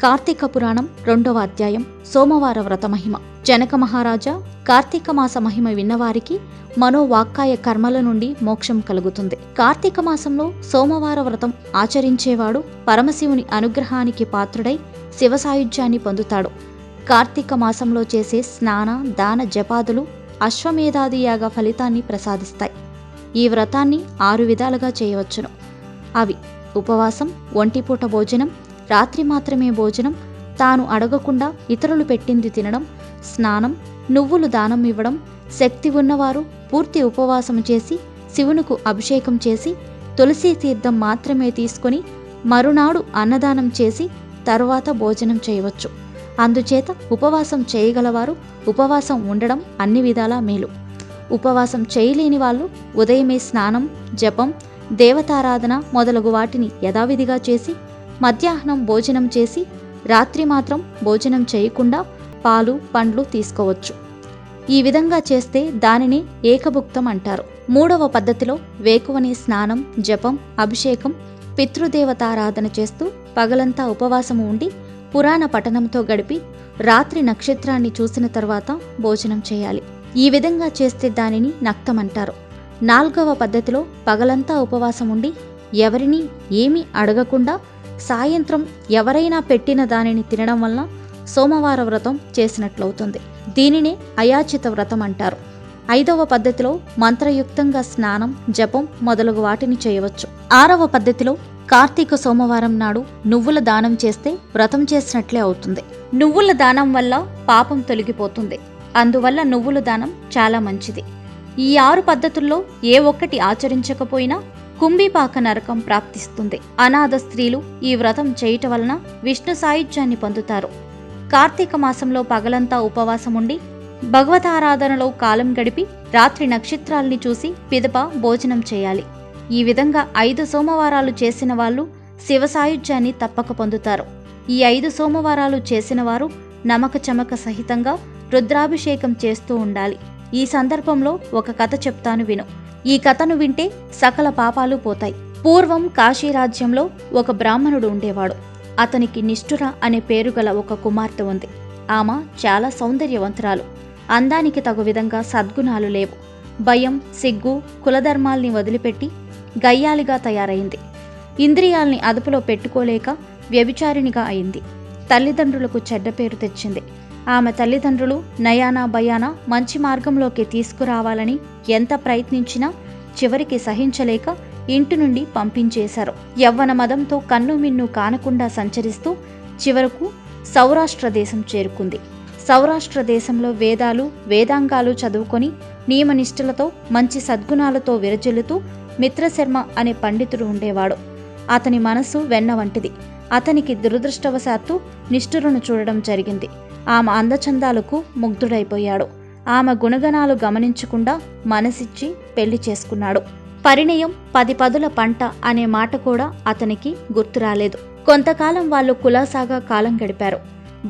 కార్తీక పురాణం 2వ అధ్యాయం సోమవార వ్రత మహిమ. జనక మహారాజా, కార్తీక మాస మహిమ విన్నవారికి మనోవాక్కాయ కర్మల నుండి మోక్షం కలుగుతుంది. కార్తీక మాసంలో సోమవార వ్రతం ఆచరించేవాడు పరమశివుని అనుగ్రహానికి పాత్రుడై శివ సాయుధ్యాన్ని పొందుతాడు. కార్తీక మాసంలో చేసే స్నాన, దాన, జపాదులు అశ్వమేధాది యాగ ఫలితాన్ని ప్రసాదిస్తాయి. ఈ వ్రతాన్ని 6 విధాలుగా చేయవచ్చును. అవి: ఉపవాసం, ఒంటిపూట భోజనం, రాత్రి మాత్రమే భోజనం, తాను అడగకుండా ఇతరులు పెట్టింది తినడం, స్నానం, నువ్వులు దానం ఇవ్వడం, శక్తి ఉన్నవారు పూర్తి ఉపవాసం చేసి శివునికి అభిషేకం చేసి తులసీ తీర్థం మాత్రమే తీసుకొని మరునాడు అన్నదానం చేసి తరువాత భోజనం చేయవచ్చు. అందుచేత ఉపవాసం చేయగలవారు ఉపవాసం ఉండడం అన్ని విధాలా మేలు. ఉపవాసం చేయలేని వాళ్ళు ఉదయమే స్నానం, జపం, దేవతారాధన మొదలగు వాటిని యథావిధిగా చేసి మధ్యాహ్నం భోజనం చేసి రాత్రి మాత్రం భోజనం చేయకుండా పాలు, పండ్లు తీసుకోవచ్చు. ఈ విధంగా చేస్తే దానిని ఏకభుక్తం అంటారు. 3వ పద్ధతిలో వేకువనే స్నానం, జపం, అభిషేకం, పితృదేవతారాధన చేస్తూ పగలంతా ఉపవాసము ఉండి పురాణ పఠనంతో గడిపి రాత్రి నక్షత్రాన్ని చూసిన తర్వాత భోజనం చేయాలి. ఈ విధంగా చేస్తే దానిని నక్తం అంటారు. 4వ పద్ధతిలో పగలంతా ఉపవాసం ఉండి ఎవరినీ ఏమీ అడగకుండా సాయంత్రం ఎవరైనా పెట్టిన దానిని తినడం వలన సోమవార వ్రతం చేసినట్లవుతుంది. దీనినే అయాచిత వ్రతం అంటారు. 5వ పద్ధతిలో మంత్రయుక్తంగా స్నానం, జపం మొదలగు వాటిని చేయవచ్చు. 6వ పద్ధతిలో కార్తీక సోమవారం నాడు నువ్వుల దానం చేస్తే వ్రతం చేసినట్లే అవుతుంది. నువ్వుల దానం వల్ల పాపం తొలగిపోతుంది. అందువల్ల నువ్వుల దానం చాలా మంచిది. ఈ 6 పద్ధతుల్లో ఏ ఒక్కటి ఆచరించకపోయినా కుంభీపాక నరకం ప్రాప్తిస్తుంది. అనాథ స్త్రీలు ఈ వ్రతం చేయటం వలన విష్ణు సాయుధ్యాన్ని పొందుతారు. కార్తీక మాసంలో పగలంతా ఉపవాసం ఉండి భగవతారాధనలో కాలం గడిపి రాత్రి నక్షత్రాల్ని చూసి పిదప భోజనం చేయాలి. ఈ విధంగా 5 సోమవారాలు చేసిన వాళ్ళు శివ సాయుధ్యాన్ని తప్పక పొందుతారు. ఈ 5 సోమవారాలు చేసిన వారు నమక చమక సహితంగా రుద్రాభిషేకం చేస్తూ ఉండాలి. ఈ సందర్భంలో ఒక కథ చెప్తాను విను. ఈ కథను వింటే సకల పాపాలు పోతాయి. పూర్వం కాశీరాజ్యంలో ఒక బ్రాహ్మణుడు ఉండేవాడు. అతనికి నిష్ఠుర అనే పేరు గల ఒక కుమార్తె ఉంది. ఆమె చాలా సౌందర్యవంతురాలు. అందానికి తగు విధంగా సద్గుణాలు లేవు. భయం, సిగ్గు, కులధర్మాల్ని వదిలిపెట్టి గయ్యాలిగా తయారైంది. ఇంద్రియాల్ని అదుపులో పెట్టుకోలేక వ్యభిచారిణిగా అయింది. తల్లిదండ్రులకు చెడ్డ పేరు తెచ్చింది. ఆమె తల్లిదండ్రులు నయానా భయానా మంచి మార్గంలోకి తీసుకురావాలని ఎంత ప్రయత్నించినా చివరికి సహించలేక ఇంటి నుండి పంపించేశారు. యవ్వన మదంతో కన్ను మిన్ను కానకుండా సంచరిస్తూ చివరకు సౌరాష్ట్ర దేశం చేరుకుంది. సౌరాష్ట్ర దేశంలో వేదాలు, వేదాంగాలు చదువుకొని నియమనిష్టలతో మంచి సద్గుణాలతో విరజిల్లుతూ మిత్రశర్మ అనే పండితుడు ఉండేవాడు. అతని మనసు వెన్న వంటిది. అతనికి దురదృష్టవశాత్తు నిష్ఠురను చూడడం జరిగింది. ఆమె అందచందాలకు ముగ్ధుడైపోయాడు. ఆమె గుణగణాలు గమనించకుండా మనసిచ్చి పెళ్లి చేసుకున్నాడు. పరిణయం 10 పదుల పంట అనే మాట కూడా అతనికి గుర్తురాలేదు. కొంతకాలం వాళ్ళు కులాసాగా కాలం గడిపారు.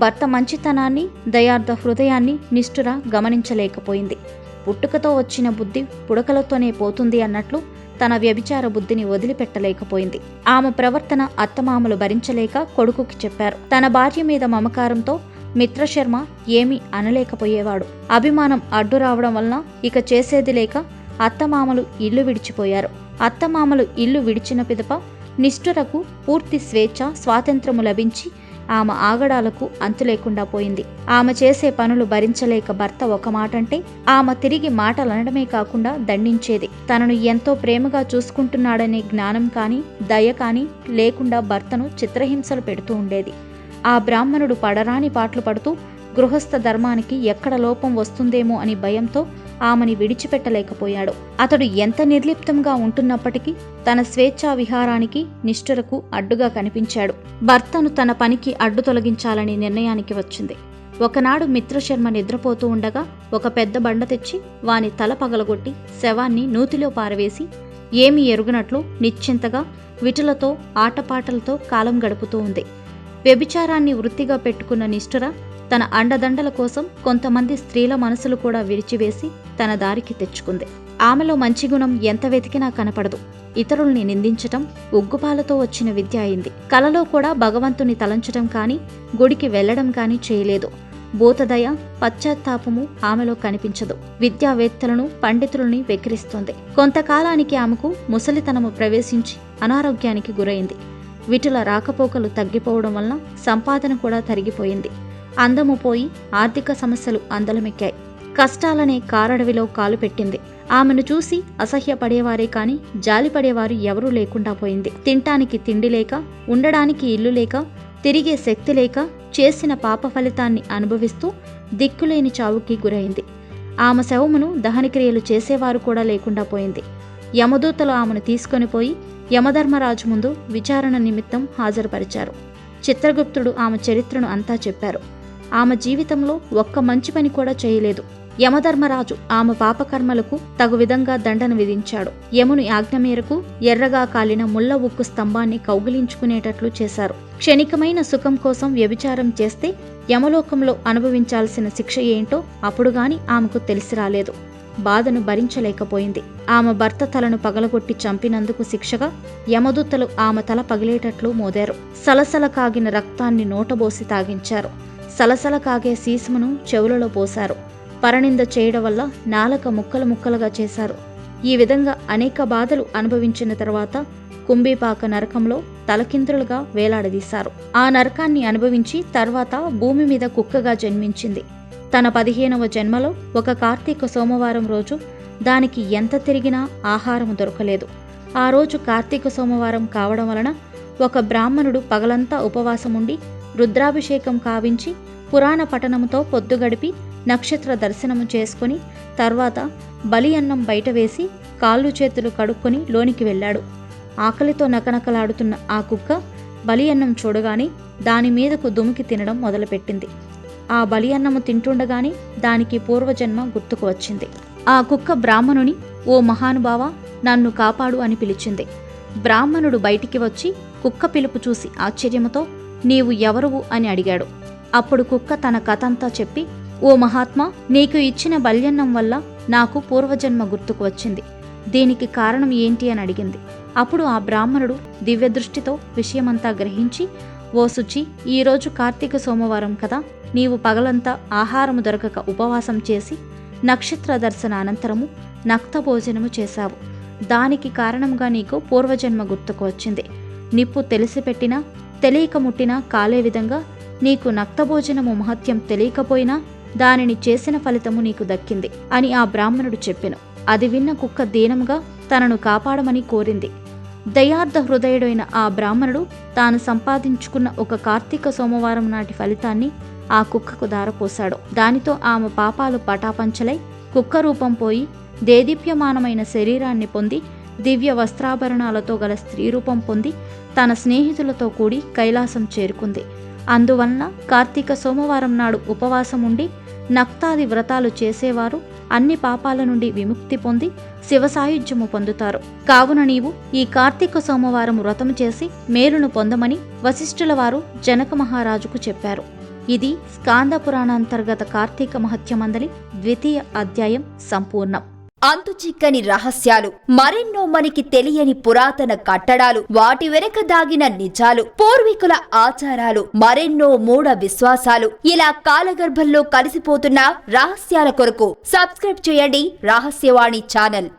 భర్త మంచితనాన్ని, దయార్థ హృదయాన్ని నిష్ఠుర గమనించలేకపోయింది. పుట్టుకతో వచ్చిన బుద్ధి పుడకలతోనే పోతుంది అన్నట్లు తన వ్యభిచార బుద్ధిని వదిలిపెట్టలేకపోయింది. ఆమె ప్రవర్తన అత్తమామలు భరించలేక కొడుకుకి చెప్పారు. తన భార్య మీద మమకారంతో మిత్రశర్మ ఏమీ అనలేకపోయేవాడు. అభిమానం అడ్డు రావడం వలన ఇక చేసేది లేక అత్తమామలు ఇల్లు విడిచిపోయారు. అత్తమామలు ఇల్లు విడిచిన పిదప నిష్ఠురకు పూర్తి స్వేచ్ఛ, స్వాతంత్రము లభించి ఆమె ఆగడాలకు అంతులేకుండా పోయింది. ఆమె చేసే పనులు భరించలేక భర్త ఒక మాటంటే ఆమె తిరిగి మాటలనడమే కాకుండా దండించేది. తనను ఎంతో ప్రేమగా చూసుకుంటున్నాడనే జ్ఞానం కానీ, దయ కానీ లేకుండా భర్తను చిత్రహింసలు పెడుతూ ఉండేది. ఆ బ్రాహ్మణుడు పడరాని పాటలు పడుతూ గృహస్థ ధర్మానికి ఎక్కడ లోపం వస్తుందేమో అని భయంతో ఆమెని విడిచిపెట్టలేకపోయాడు. అతడు ఎంత నిర్లిప్తంగా ఉంటున్నప్పటికీ తన స్వేచ్ఛా విహారానికి నిష్ఠురకు అడ్డుగా కనిపించాడు. భర్తను తన పనికి అడ్డు తొలగించాలని నిర్ణయానికి వచ్చింది. ఒకనాడు మిత్రశర్మ నిద్రపోతూ ఉండగా ఒక పెద్ద బండ తెచ్చి వాని తల పగలగొట్టి శవాన్ని నూతిలో పారవేసి ఏమీ ఎరుగనట్లు నిశ్చింతగా విటులతో ఆటపాటలతో కాలం గడుపుతూ ఉంది. వ్యభిచారాన్ని వృత్తిగా పెట్టుకున్న నిష్ఠుర తన అండదండల కోసం కొంతమంది స్త్రీల మనసులు కూడా విరిచివేసి తన దారికి తెచ్చుకుంది. ఆమెలో మంచి గుణం ఎంత వెతికినా కనపడదు. ఇతరుల్ని నిందించటం ఉగ్గుపాలతో వచ్చిన విద్య అయింది. కలలో కూడా భగవంతుని తలంచటం కానీ గుడికి వెళ్లడం కానీ చేయలేదు. భూతదయ, పశ్చాత్తాపము ఆమెలో కనిపించదు. విద్యావేత్తలను, పండితులని వెక్కిరిస్తోంది. కొంతకాలానికి ఆమెకు ముసలితనము ప్రవేశించి అనారోగ్యానికి గురైంది. వీటిల రాకపోకలు తగ్గిపోవడం వలన సంపాదన కూడా తరిగిపోయింది. అందము పోయి ఆర్థిక సమస్యలు అందలమెక్కాయి. కష్టాలనే కారడవిలో కాలు పెట్టింది. ఆమెను చూసి అసహ్యపడేవారే కాని జాలిపడేవారు ఎవరూ లేకుండా పోయింది. తింటానికి తిండి లేక, ఉండడానికి ఇల్లు లేక, తిరిగే శక్తి లేక చేసిన పాప ఫలితాన్ని అనుభవిస్తూ దిక్కులేని చావుకి గురైంది. ఆమె శవమును దహనక్రియలు చేసేవారు కూడా లేకుండా పోయింది. యమదూతలు ఆమెను తీసుకొని పోయి యమధర్మరాజు ముందు విచారణ నిమిత్తం హాజరుపరిచారు. చిత్రగుప్తుడు ఆమె చరిత్రను అంతా చెప్పారు. ఆమె జీవితంలో ఒక్క మంచి పని కూడా చేయలేదు. యమధర్మరాజు ఆమె పాపకర్మలకు తగు విధంగా దండన విధించాడు. యముని ఆజ్ఞ మేరకు ఎర్రగా కాలిన ముళ్ళ ఉక్కు స్తంభాన్ని కౌగిలించుకునేటట్లు చేశారు. క్షణికమైన సుఖం కోసం వ్యభిచారం చేస్తే యమలోకంలో అనుభవించాల్సిన శిక్ష ఏంటో అప్పుడుగాని ఆమెకు తెలిసి రాలేదు. బాధను భరించలేకపోయింది. ఆమె భర్త తలను పగలగొట్టి చంపినందుకు శిక్షగా యమదూతలు ఆమె తల పగిలేటట్లు మోదారు. సలసల కాగిన రక్తాన్ని నోటబోసి తాగించారు. సలసల కాగే సీసమును చెవులలో పోశారు. పరనింద చేయడం వల్ల నాలక ముక్కలు ముక్కలుగా చేశారు. ఈ విధంగా అనేక బాధలు అనుభవించిన తర్వాత కుంభీపాక నరకంలో తలకిందులుగా వేలాడదీశారు. ఆ నరకాన్ని అనుభవించి తర్వాత భూమి మీద కుక్కగా జన్మించింది. తన 15వ జన్మలో ఒక కార్తీక సోమవారం రోజు దానికి ఎంత తిరిగినా ఆహారం దొరకలేదు. ఆ రోజు కార్తీక సోమవారం కావడం వలన ఒక బ్రాహ్మణుడు పగలంతా ఉపవాసముండి రుద్రాభిషేకం కావించి పురాణ పఠనముతో పొద్దు గడిపి నక్షత్ర దర్శనము చేసుకుని తర్వాత బలి అన్నం బయట వేసి కాళ్ళు చేతులు కడుక్కొని లోనికి వెళ్ళాడు. ఆకలితో నకనకలాడుతున్న ఆ కుక్క బలి అన్నం చూడగానే దాని మీదకు దుమికి తినడం మొదలుపెట్టింది. ఆ బలి అన్నము తింటుండగానే దానికి పూర్వజన్మ గుర్తుకు వచ్చింది. ఆ కుక్క బ్రాహ్మణుని, ఓ మహానుభావ, నన్ను కాపాడు అని పిలిచింది. బ్రాహ్మణుడు బయటికి వచ్చి కుక్క పిలుపు చూసి ఆశ్చర్యముతో నీవు ఎవరువు అని అడిగాడు. అప్పుడు కుక్క తన కథంతా చెప్పి, ఓ మహాత్మా, నీకు ఇచ్చిన బల్యన్నం వల్ల నాకు పూర్వజన్మ గుర్తుకు వచ్చింది. దీనికి కారణం ఏంటి అని అడిగింది. అప్పుడు ఆ బ్రాహ్మణుడు దివ్యదృష్టితో విషయమంతా గ్రహించి, ఓ శుచి, ఈరోజు కార్తీక సోమవారం కదా, నీవు పగలంతా ఆహారము దొరకక ఉపవాసం చేసి నక్షత్ర దర్శన అనంతరము నక్త భోజనము చేశావు. దానికి కారణంగా నీకు పూర్వజన్మ గుర్తుకు వచ్చింది. నిప్పు తెలిసి పెట్టినా తెలియక ముట్టినా కాలే విధంగా నీకు నక్తభోజనము మహత్యం తెలియకపోయినా దానిని చేసిన ఫలితము నీకు దక్కింది అని ఆ బ్రాహ్మణుడు చెప్పెను. అది విన్న కుక్క దీనముగా తనను కాపాడమని కోరింది. దయార్థ హృదయుడైన ఆ బ్రాహ్మణుడు తాను సంపాదించుకున్న ఒక కార్తీక సోమవారం నాటి ఫలితాన్ని ఆ కుక్కకు దారపోశాడు. దానితో ఆమె పాపాలు పటాపంచలై కుక్క రూపం పోయి దేదీప్యమానమైన శరీరాన్ని పొంది దివ్య వస్త్రాభరణాలతో గల స్త్రీ రూపం పొంది తన స్నేహితులతో కూడి కైలాసం చేరుకుంది. అందువలన కార్తీక సోమవారం నాడు ఉపవాసం ఉండి నక్తాది వ్రతాలు చేసేవారు అన్ని పాపాల నుండి విముక్తి పొంది శివసాయుధ్యము పొందుతారు. కావున నీవు ఈ కార్తీక సోమవారం వ్రతము చేసి మేలును పొందమని వశిష్ఠుల వారు జనక మహారాజుకు చెప్పారు. ఇది స్కాంద పురాణాంతర్గత కార్తీక మహత్యమందలి 2వ అధ్యాయం సంపూర్ణం. అంతుచిక్కని రహస్యాలు, మరెన్నో మనకి తెలియని పురాతన కట్టడాలు, వాటి వెనక దాగిన నిజాలు, పూర్వీకుల ఆచారాలు, మరెన్నో మూఢ విశ్వాసాలు, ఇలా కాలగర్భంలో కలిసిపోతున్న రహస్యాల కొరకు సబ్స్క్రైబ్ చేయండి రహస్యవాణి ఛానల్.